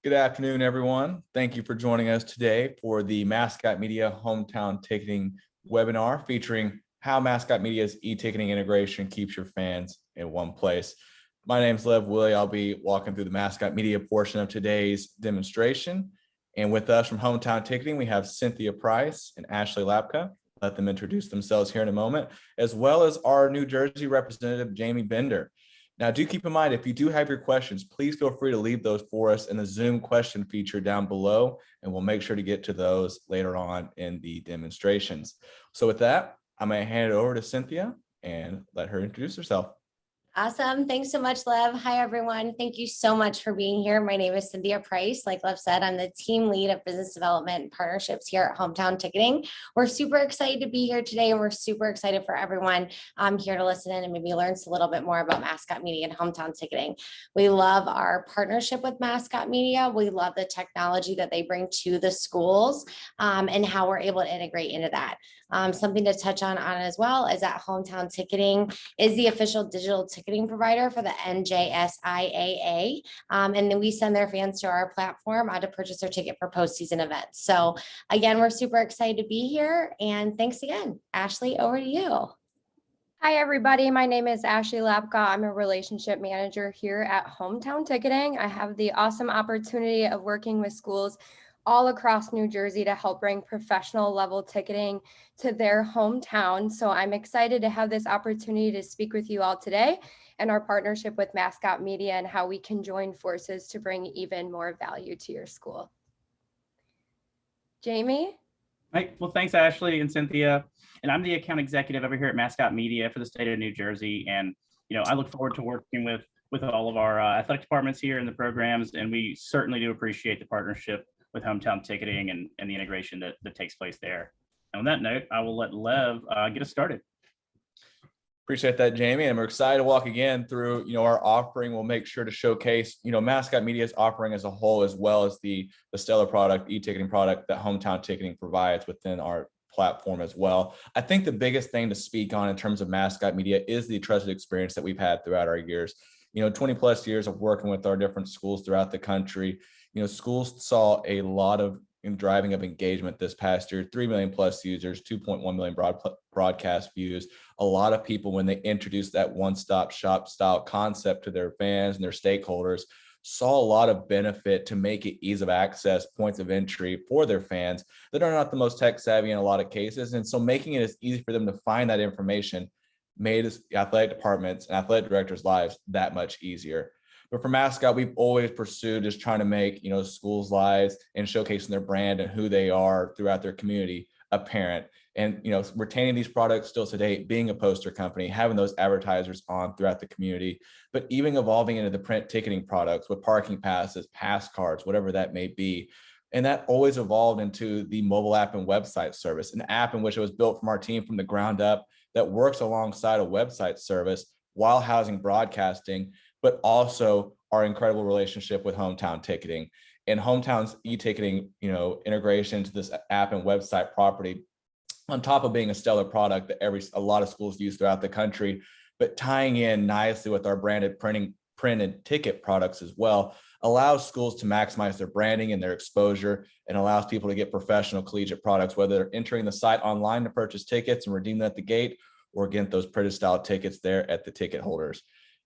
Good afternoon, everyone. Thank you for joining us today for the Mascot Media Hometown Ticketing webinar featuring how Mascot Media's e-ticketing integration keeps your fans in one place. My name is Lev Willie. I'll be walking through the Mascot Media portion of today's demonstration. And with us from HomeTown Ticketing, we have Cynthia Price and Ashley Lapka. Let them introduce themselves here in a moment, as well as our New Jersey representative, Jamie Bender. Now, do keep in mind, if you do have your questions, please feel free to leave those for us in the Zoom question feature down below, and we'll make sure to get to those later on in the demonstrations. So with that, I'm going to hand it over to Cynthia and let her introduce herself. Awesome. Thanks so much, Lev. Hi, everyone. Thank you so much for being here. My name is Cynthia Price. Like Lev said, I'm the team lead of business development and partnerships here at HomeTown Ticketing. We're super excited to be here today, and we're super excited for everyone here to listen in and maybe learn a little bit more about Mascot Media and HomeTown Ticketing. We love our partnership with Mascot Media. We love the technology that they bring to the schools and how we're able to integrate into that. Something to touch on as well is that HomeTown Ticketing is the official digital ticketing provider for the NJSIAA. And then we send their fans to our platform to purchase their ticket for postseason events. So again, we're super excited to be here. And thanks again. Ashley, over to you. Hi, everybody. My name is Ashley Lapka. I'm a relationship manager here at HomeTown Ticketing. I have the awesome opportunity of working with schools all across New Jersey to help bring professional level ticketing to their hometown. So I'm excited to have this opportunity to speak with you all today and our partnership with Mascot Media and how we can join forces to bring even more value to your school. Jamie? Right. Well, thanks, Ashley and Cynthia. And I'm the account executive over here at Mascot Media for the state of New Jersey. And, I look forward to working with all of our athletic departments here in the programs. And we certainly do appreciate the partnership with HomeTown Ticketing and the integration that takes place there. And on that note, I will let Lev get us started. Appreciate that, Jamie. And we're excited to walk again through, our offering. We'll make sure to showcase, Mascot Media's offering as a whole, as well as the stellar product, e-ticketing product that HomeTown Ticketing provides within our platform as well. I think the biggest thing to speak on in terms of Mascot Media is the trusted experience that we've had throughout our years. 20 plus years of working with our different schools throughout the country. Schools saw a lot of driving of engagement this past year, 3 million plus users, 2.1 million broadcast views. A lot of people, when they introduced that one-stop shop style concept to their fans and their stakeholders, saw a lot of benefit to make it ease of access, points of entry for their fans that are not the most tech savvy in a lot of cases. And so making it as easy for them to find that information made athletic departments and athletic directors' lives that much easier. But for Mascot, we've always pursued just trying to make, schools' lives and showcasing their brand and who they are throughout their community apparent. And, retaining these products still today, being a poster company, having those advertisers on throughout the community, but even evolving into the print ticketing products with parking passes, pass cards, whatever that may be. And that always evolved into the mobile app and website service, an app in which it was built from our team from the ground up that works alongside a website service while housing broadcasting, but also our incredible relationship with HomeTown Ticketing and HomeTown's e-ticketing, integration to this app and website property, on top of being a stellar product that a lot of schools use throughout the country, but tying in nicely with our branded printed ticket products as well, allows schools to maximize their branding and their exposure, and allows people to get professional collegiate products, whether they're entering the site online to purchase tickets and redeem them at the gate, or get those printed style tickets there at the ticket holders.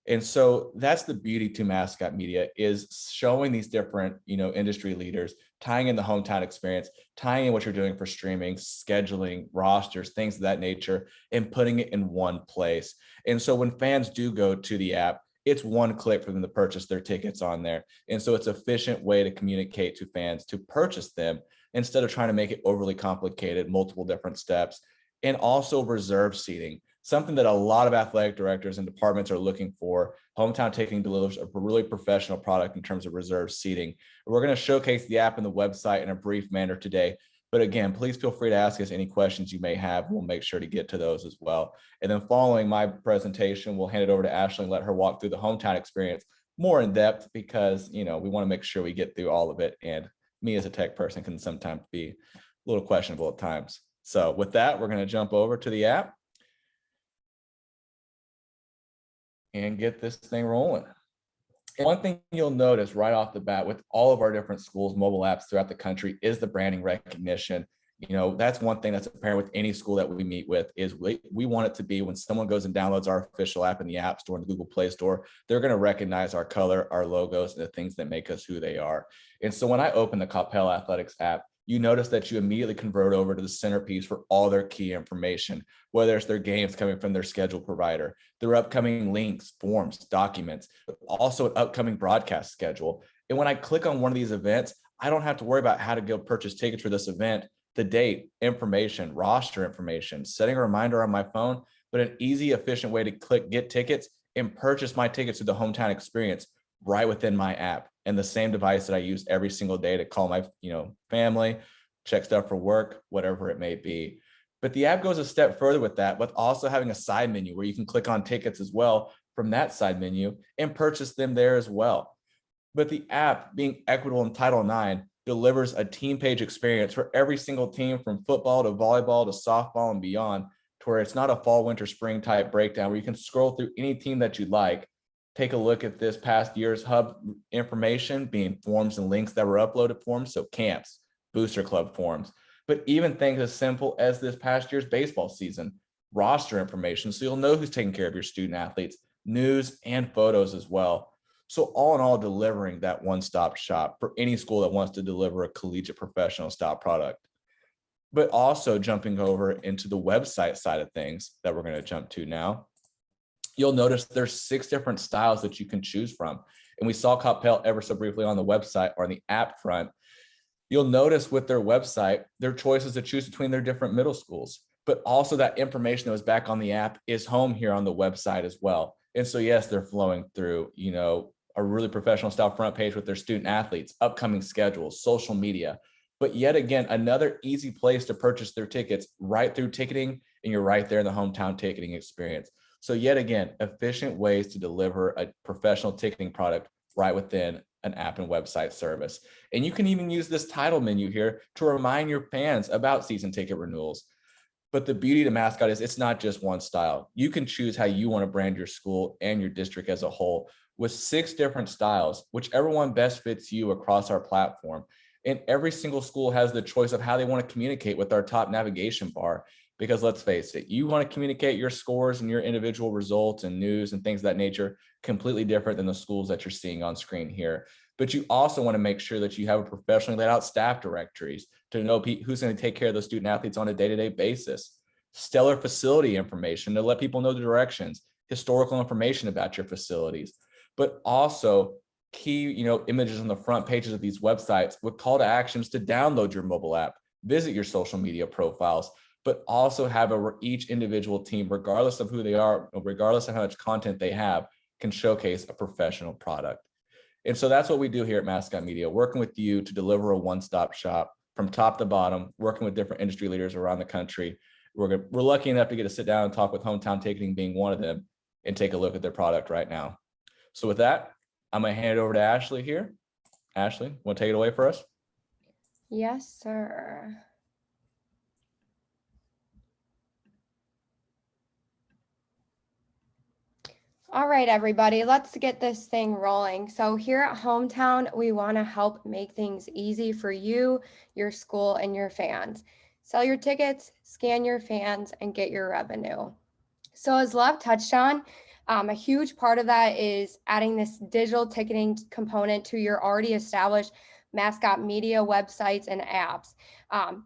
And so that's the beauty to Mascot Media, is showing these different, industry leaders, tying in the hometown experience, tying in what you're doing for streaming, scheduling, rosters, things of that nature, and putting it in one place. And so when fans do go to the app, it's one click for them to purchase their tickets on there. And so it's an efficient way to communicate to fans to purchase them instead of trying to make it overly complicated, multiple different steps. And also reserve seating, something that a lot of athletic directors and departments are looking for. HomeTown Ticketing delivers a really professional product in terms of reserve seating. We're going to showcase the app and the website in a brief manner today. But again, please feel free to ask us any questions you may have. We'll make sure to get to those as well. And then following my presentation, we'll hand it over to Ashley and let her walk through the HomeTown experience more in depth, because, we want to make sure we get through all of it. And me as a tech person can sometimes be a little questionable at times. So with that, we're going to jump over to the app and get this thing rolling. And one thing you'll notice right off the bat with all of our different schools, mobile apps throughout the country is the branding recognition. That's one thing that's apparent with any school that we meet with is we want it to be when someone goes and downloads our official app in the App Store and the Google Play Store, they're going to recognize our color, our logos, and the things that make us who they are. And so when I open the Coppell Athletics app, you notice that you immediately convert over to the centerpiece for all their key information, whether it's their games coming from their schedule provider, their upcoming links, forms, documents, but also an upcoming broadcast schedule. And when I click on one of these events, I don't have to worry about how to go purchase tickets for this event, the date, information, roster information, setting a reminder on my phone, but an easy, efficient way to click get tickets and purchase my tickets to the hometown experience right within my app and the same device that I use every single day to call my family, check stuff for work, whatever it may be. But the app goes a step further with that, with also having a side menu where you can click on tickets as well from that side menu and purchase them there as well. But the app, being equitable in Title IX, delivers a team page experience for every single team from football to volleyball to softball and beyond, to where it's not a fall, winter, spring type breakdown where you can scroll through any team that you'd like, take a look at this past year's hub information, being forms and links that were uploaded forms, so camps, booster club forms, but even things as simple as this past year's baseball season, roster information, so you'll know who's taking care of your student athletes, news and photos as well. So all in all, delivering that one-stop shop for any school that wants to deliver a collegiate professional style product. But also jumping over into the website side of things that we're going to jump to now, you'll notice there's 6 different styles that you can choose from. And we saw Coppell ever so briefly on the website or on the app front. You'll notice with their website, their choices to choose between their different middle schools, but also that information that was back on the app is home here on the website as well. And so, yes, they're flowing through, a really professional style front page with their student athletes, upcoming schedules, social media, but yet again, another easy place to purchase their tickets right through ticketing, and you're right there in the hometown ticketing experience. So yet again, efficient ways to deliver a professional ticketing product right within an app and website service. And you can even use this title menu here to remind your fans about season ticket renewals. But the beauty to Mascot is it's not just one style. You can choose how you want to brand your school and your district as a whole with 6 different styles, whichever one best fits you across our platform. And every single school has the choice of how they want to communicate with our top navigation bar. Because let's face it, you want to communicate your scores and your individual results and news and things of that nature completely different than the schools that you're seeing on screen here. But you also want to make sure that you have a professionally laid out staff directories to know who's going to take care of those student athletes on a day-to-day basis. Stellar facility information to let people know the directions, historical information about your facilities, but also key, images on the front pages of these websites with call to actions to download your mobile app, visit your social media profiles, but also have each individual team, regardless of who they are, regardless of how much content they have, can showcase a professional product. And so that's what we do here at Mascot Media, working with you to deliver a one-stop shop from top to bottom, working with different industry leaders around the country. We're lucky enough to get to sit down and talk with Hometown Ticketing being one of them and take a look at their product right now. So with that, I'm going to hand it over to Ashley here. Ashley, want to take it away for us? Yes, sir. All right, everybody, let's get this thing rolling. So here at Hometown, we want to help make things easy for you, your school, and your fans. Sell your tickets, scan your fans, and get your revenue. So as Lev touched on, a huge part of that is adding this digital ticketing component to your already established Mascot Media websites and apps.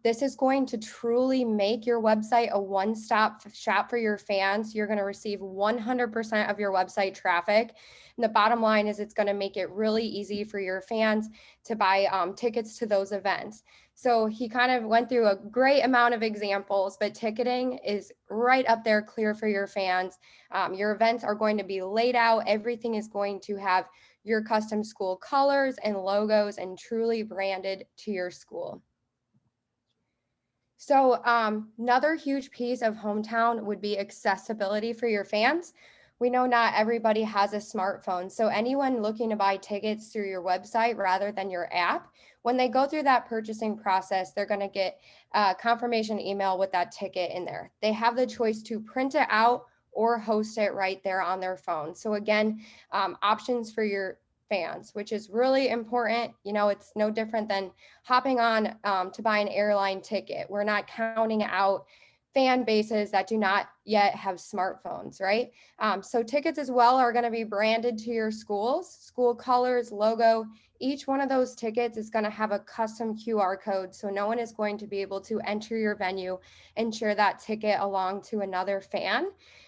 This is going to truly make your website a one-stop shop for your fans. You're going to receive 100% of your website traffic. And the bottom line is it's going to make it really easy for your fans to buy tickets to those events. So he kind of went through a great amount of examples, but ticketing is right up there clear for your fans. Your events are going to be laid out. Everything is going to have your custom school colors and logos and truly branded to your school. So another huge piece of Hometown would be accessibility for your fans. We know not everybody has a smartphone, so anyone looking to buy tickets through your website rather than your app, when they go through that purchasing process, they're going to get a confirmation email with that ticket in there. They have the choice to print it out or host it right there on their phone. So again, options for your fans, which is really important. You know, it's no different than hopping on to buy an airline ticket. We're not counting out fan bases that do not yet have smartphones, right? So tickets as well are going to be branded to your schools, school colors, logo. Each one of those tickets is going to have a custom QR code. So no one is going to be able to enter your venue and share that ticket along to another fan.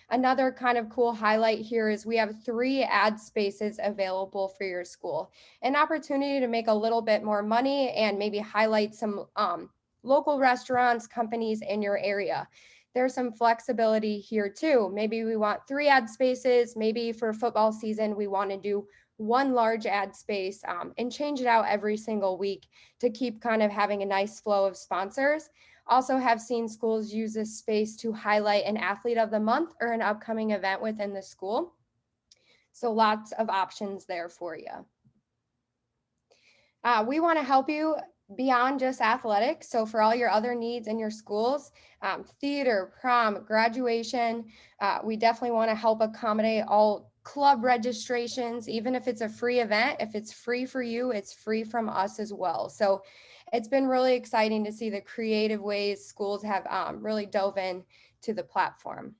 Another kind of cool highlight here is we have 3 ad spaces available for your school. An opportunity to make a little bit more money and maybe highlight some local restaurants, companies in your area. There's some flexibility here too. Maybe we want 3 ad spaces. Maybe for football season, we want to do 1 large ad space and change it out every single week to keep kind of having a nice flow of sponsors. Also have seen schools use this space to highlight an athlete of the month or an upcoming event within the school. So lots of options there for you. We want to help you beyond just athletics. So for all your other needs in your schools, theater, prom, graduation, we definitely want to help accommodate all club registrations. Even if it's a free event, if it's free for you, it's free from us as well. So it's been really exciting to see the creative ways schools have really dove in to the platform.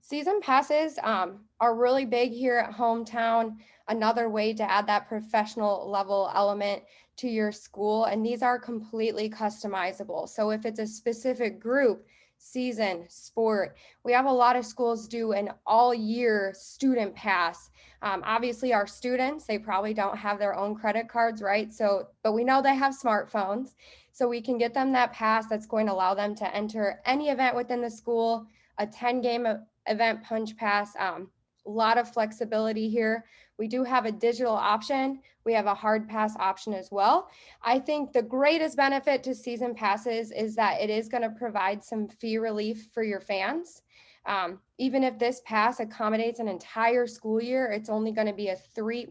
Season passes are really big here at HomeTown. Another way to add that professional level element to your school. And these are completely customizable. So if it's a specific group, season, sport, we have a lot of schools do an all year student pass. Obviously our students, they probably don't have their own credit cards, right? So, but we know they have smartphones. So we can get them that pass that's going to allow them to enter any event within the school, a 10-game event punch pass. A lot of flexibility here. We do have a digital option. We have a hard pass option as well. I think the greatest benefit to season passes is that it is going to provide some fee relief for your fans. Even if this pass accommodates an entire school year, it's only going to be a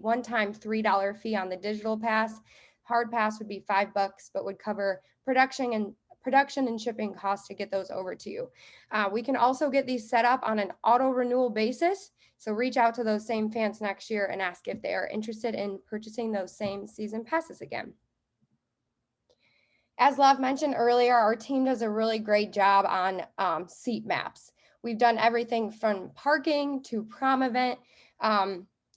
one-time $3 fee on the digital pass. Hard pass would be $5, but would cover production and shipping costs to get those over to you. We can also get these set up on an auto renewal basis. So reach out to those same fans next year and ask if they are interested in purchasing those same season passes again. As Lav mentioned earlier, our team does a really great job on seat maps. We've done everything from parking to prom event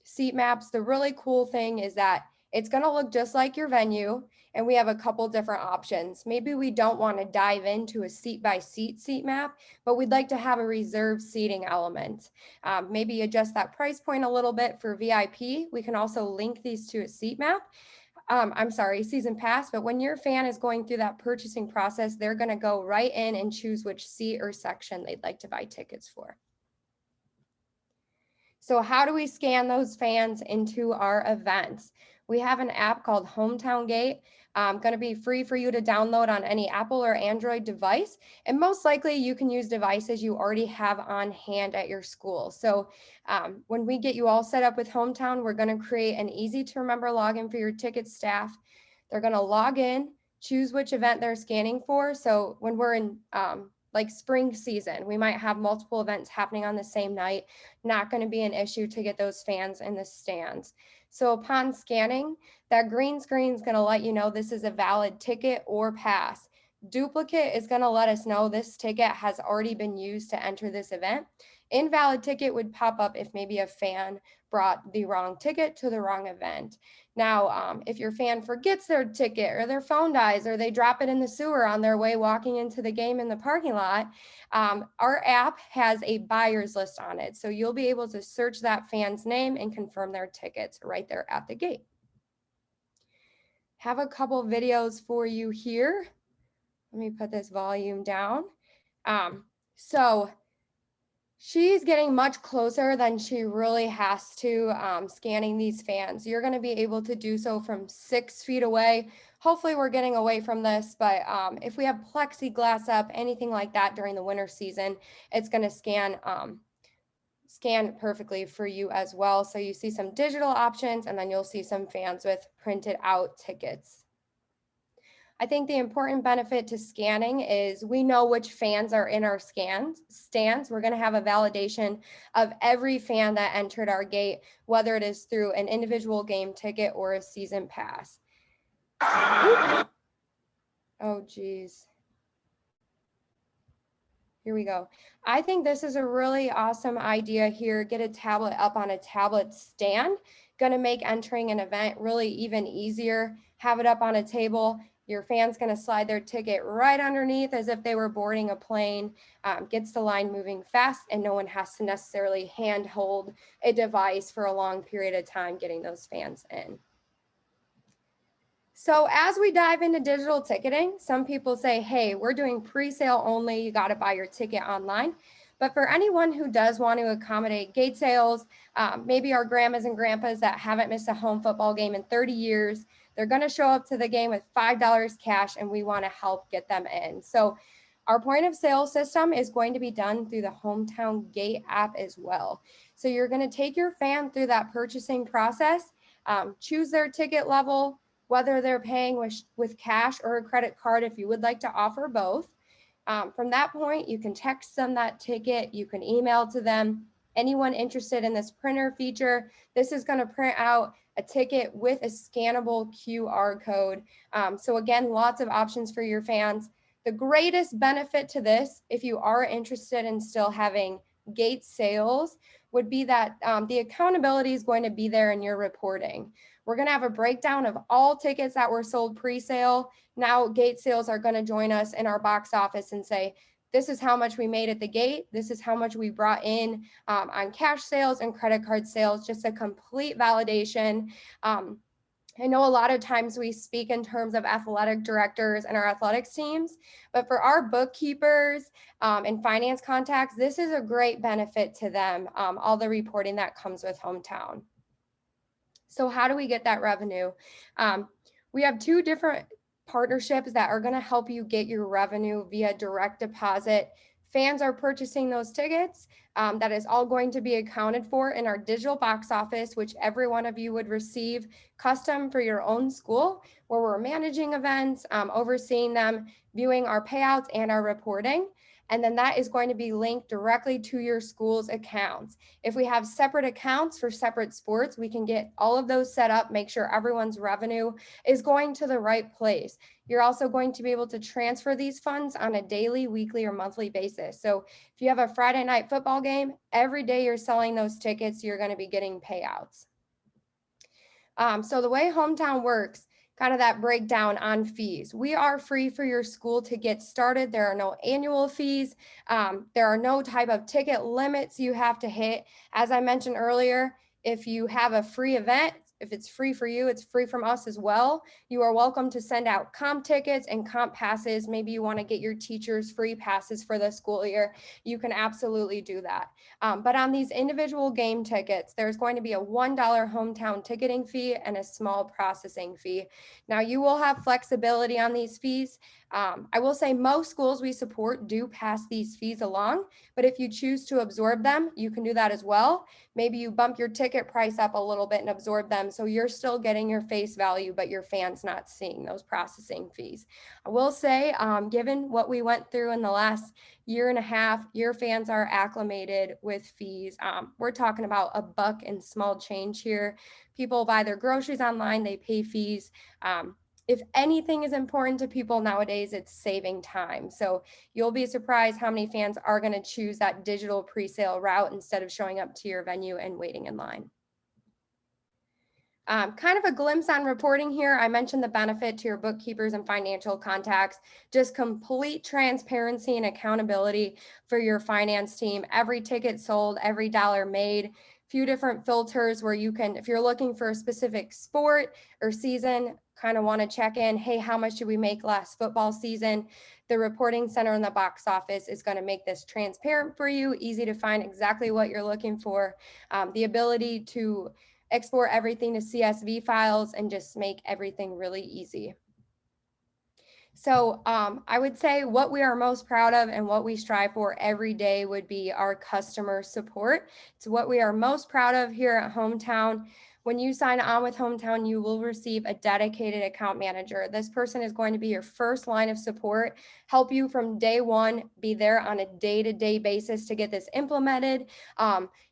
seat maps. The really cool thing is that it's going to look just like your venue, and we have a couple different options. Maybe we don't want to dive into a seat-by-seat seat map, but we'd like to have a reserved seating element. Maybe adjust that price point a little bit for VIP. We can also link these to a seat map. Season pass, but when your fan is going through that purchasing process, they're going to go right in and choose which seat or section they'd like to buy tickets for. So how do we scan those fans into our events? We have an app called HomeTown Gate, going to be free for you to download on any Apple or Android device. And most likely you can use devices you already have on hand at your school. So when we get you all set up with HomeTown, we're going to create an easy to remember login for your ticket staff. They're going to log in, choose which event they're scanning for. So when we're in like spring season, we might have multiple events happening on the same night. Not going to be an issue to get those fans in the stands. So upon scanning, that green screen is going to let you know this is a valid ticket or pass. Duplicate is going to let us know this ticket has already been used to enter this event. Invalid ticket would pop up if maybe a fan brought the wrong ticket to the wrong event. Now, if your fan forgets their ticket or their phone dies or they drop it in the sewer on their way walking into the game in the parking lot, our app has a buyer's list on it. So you'll be able to search that fan's name and confirm their tickets right there at the gate. Have a couple videos for you here. Let me put this volume down. So she's getting much closer than she really has to scanning these fans. You're going to be able to do so from 6 feet away. Hopefully we're getting away from this, but if we have plexiglass up, anything like that during the winter season, it's going to scan perfectly for you as well. So you see some digital options, and then you'll see some fans with printed out tickets. I think the important benefit to scanning is we know which fans are in our stands. We're going to have a validation of every fan that entered our gate, whether it is through an individual game ticket or a season pass. Oh, geez. Here we go. I think this is a really awesome idea here. Get a tablet up on a tablet stand. Going to make entering an event really even easier. Have it up on a table. Your fan's going to slide their ticket right underneath as if they were boarding a plane. Gets the line moving fast, and no one has to necessarily handhold a device for a long period of time getting those fans in. So as we dive into digital ticketing, some people say, hey, we're doing pre-sale only. You got to buy your ticket online. But for anyone who does want to accommodate gate sales, maybe our grandmas and grandpas that haven't missed a home football game in 30 years, they're going to show up to the game with $5 cash, and we want to help get them in. So our point of sale system is going to be done through the HomeTown Gate app as well. So you're going to take your fan through that purchasing process, choose their ticket level, whether they're paying with cash or a credit card if you would like to offer both. From that point, you can text them that ticket, you can email to them. Anyone interested in this printer feature, this is going to print out a ticket with a scannable QR code. So again, lots of options for your fans. The greatest benefit to this, if you are interested in still having gate sales, would be that the accountability is going to be there in your reporting. We're going to have a breakdown of all tickets that were sold pre-sale. Now gate sales are going to join us in our box office and say, this is how much we made at the gate. This is how much we brought in on cash sales and credit card sales, just a complete validation. I know a lot of times we speak in terms of athletic directors and our athletics teams, but for our bookkeepers and finance contacts, this is a great benefit to them, all the reporting that comes with HomeTown. So how do we get that revenue? We have two different partnerships that are going to help you get your revenue via direct deposit. Fans are purchasing those tickets. That is all going to be accounted for in our digital box office, which every one of you would receive custom for your own school, where we're managing events, overseeing them, viewing our payouts and our reporting. And then that is going to be linked directly to your school's accounts. If we have separate accounts for separate sports, we can get all of those set up, make sure everyone's revenue is going to the right place. You're also going to be able to transfer these funds on a daily, weekly, or monthly basis. So if you have a Friday night football game, every day you're selling those tickets, you're going to be getting payouts. So the way HomeTown works, kind of that breakdown on fees. We are free for your school to get started. There are no annual fees. There are no type of ticket limits you have to hit. As I mentioned earlier, if you have a free event, if it's free for you, it's free from us as well. You are welcome to send out comp tickets and comp passes. Maybe you want to get your teachers free passes for the school year. You can absolutely do that. But on these individual game tickets, there's going to be a $1 HomeTown ticketing fee and a small processing fee. Now you will have flexibility on these fees. I will say most schools we support do pass these fees along, but if you choose to absorb them, you can do that as well. Maybe you bump your ticket price up a little bit and absorb them, so you're still getting your face value, but your fans not seeing those processing fees. I will say, given what we went through in the last year and a half, your fans are acclimated with fees. We're talking about a buck and small change here. People buy their groceries online, they pay fees. If anything is important to people nowadays, it's saving time. So you'll be surprised how many fans are going to choose that digital pre-sale route instead of showing up to your venue and waiting in line. Kind of a glimpse on reporting here. I mentioned the benefit to your bookkeepers and financial contacts, just complete transparency and accountability for your finance team. Every ticket sold, every dollar made. Few different filters where you can, if you're looking for a specific sport or season, kind of want to check in, hey, how much did we make last football season? The reporting center in the box office is going to make this transparent for you, easy to find exactly what you're looking for. The ability to export everything to CSV files and just make everything really easy. So I would say what we are most proud of and what we strive for every day would be our customer support. It's what we are most proud of here at HomeTown. When you sign on with HomeTown, you will receive a dedicated account manager. This person is going to be your first line of support, help you from day one, be there on a day-to-day basis to get this implemented,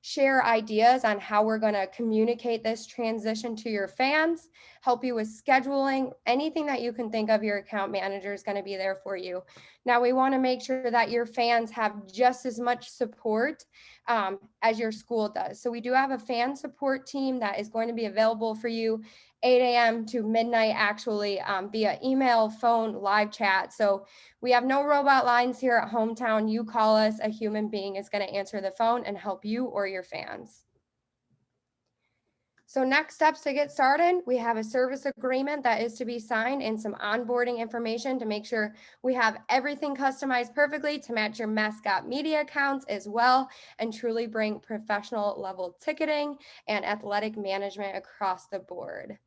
share ideas on how we're going to communicate this transition to your fans, help you with scheduling, anything that you can think of, your account manager is going to be there for you. Now, we want to make sure that your fans have just as much support as your school does. So we do have a fan support team that is going to be available for you 8 a.m. to midnight, actually, via email, phone, live chat. So we have no robot lines here at HomeTown. You call us, a human being is going to answer the phone and help you or your fans. So next steps to get started, we have a service agreement that is to be signed and some onboarding information to make sure we have everything customized perfectly to match your Mascot media accounts as well, and truly bring professional level ticketing and athletic management across the board.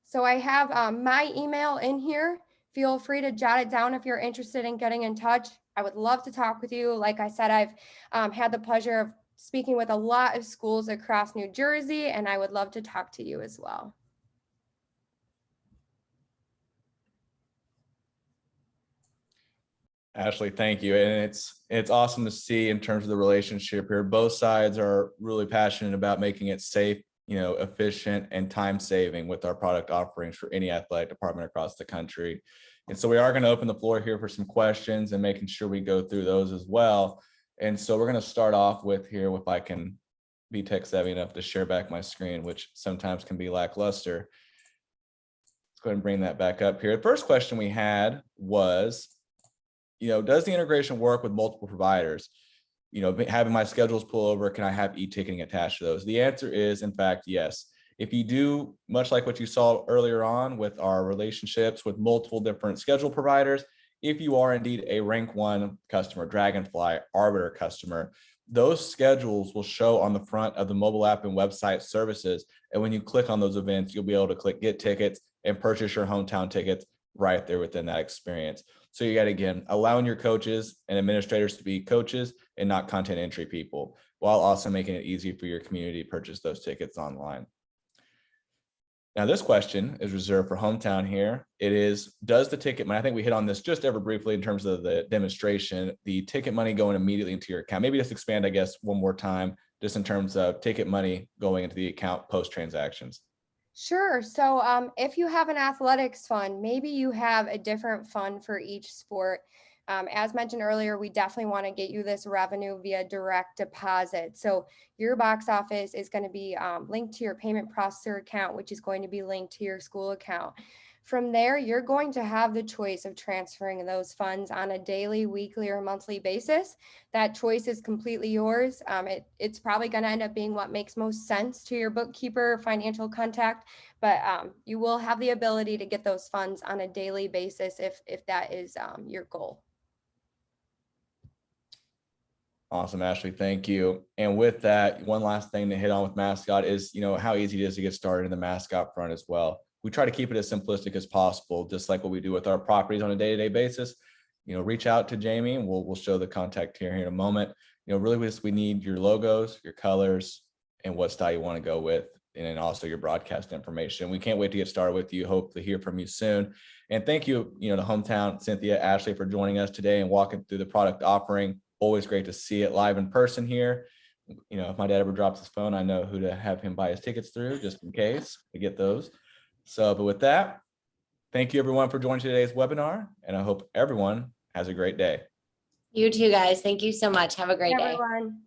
So I have my email in here. Feel free to jot it down if you're interested in getting in touch. I would love to talk with you. Like I said, I've had the pleasure of speaking with a lot of schools across New Jersey, and I would love to talk to you as well. Ashley, thank you. And it's awesome to see in terms of the relationship here. Both sides are really passionate about making it safe, efficient and time saving with our product offerings for any athletic department across the country. And so we are going to open the floor here for some questions and making sure we go through those as well. And so we're going to start off with here, if I can be tech savvy enough to share back my screen, which sometimes can be lackluster. Let's go ahead and bring that back up here. The first question we had was, does the integration work with multiple providers? Having my schedules pull over, can I have e-ticketing attached to those? The answer is, in fact, yes. If you do, much like what you saw earlier on with our relationships with multiple different schedule providers, if you are indeed a rank 1 customer, Dragonfly, Arbiter customer, those schedules will show on the front of the mobile app and website services. And when you click on those events, you'll be able to click get tickets and purchase your HomeTown tickets right there within that experience. So you got, again, allowing your coaches and administrators to be coaches and not content entry people, while also making it easy for your community to purchase those tickets online. Now, this question is reserved for HomeTown here. It is, does the ticket money, I think we hit on this just ever briefly in terms of the demonstration, the ticket money going immediately into your account? Maybe just expand, I guess, one more time, just in terms of ticket money going into the account post transactions. Sure. So if you have an athletics fund, maybe you have a different fund for each sport. As mentioned earlier, we definitely want to get you this revenue via direct deposit. So your box office is going to be linked to your payment processor account, which is going to be linked to your school account. From there, you're going to have the choice of transferring those funds on a daily, weekly, or monthly basis. That choice is completely yours. It's probably going to end up being what makes most sense to your bookkeeper, financial contact, but you will have the ability to get those funds on a daily basis if that is your goal. Awesome, Ashley. Thank you. And with that, one last thing to hit on with Mascot is, how easy it is to get started in the Mascot front as well. We try to keep it as simplistic as possible, just like what we do with our properties on a day-to-day basis. Reach out to Jamie and we'll show the contact here in a moment. Really we need your logos, your colors, and what style you want to go with, and then also your broadcast information. We can't wait to get started with you. Hope to hear from you soon. And thank you, to HomeTown, Cynthia, Ashley, for joining us today and walking through the product offering. Always great to see it live in person here. If my dad ever drops his phone, I know who to have him buy his tickets through, just in case we get those. So, but with that, thank you everyone for joining today's webinar, and I hope everyone has a great day. You too, guys. Thank you so much. Have a great day. Everyone.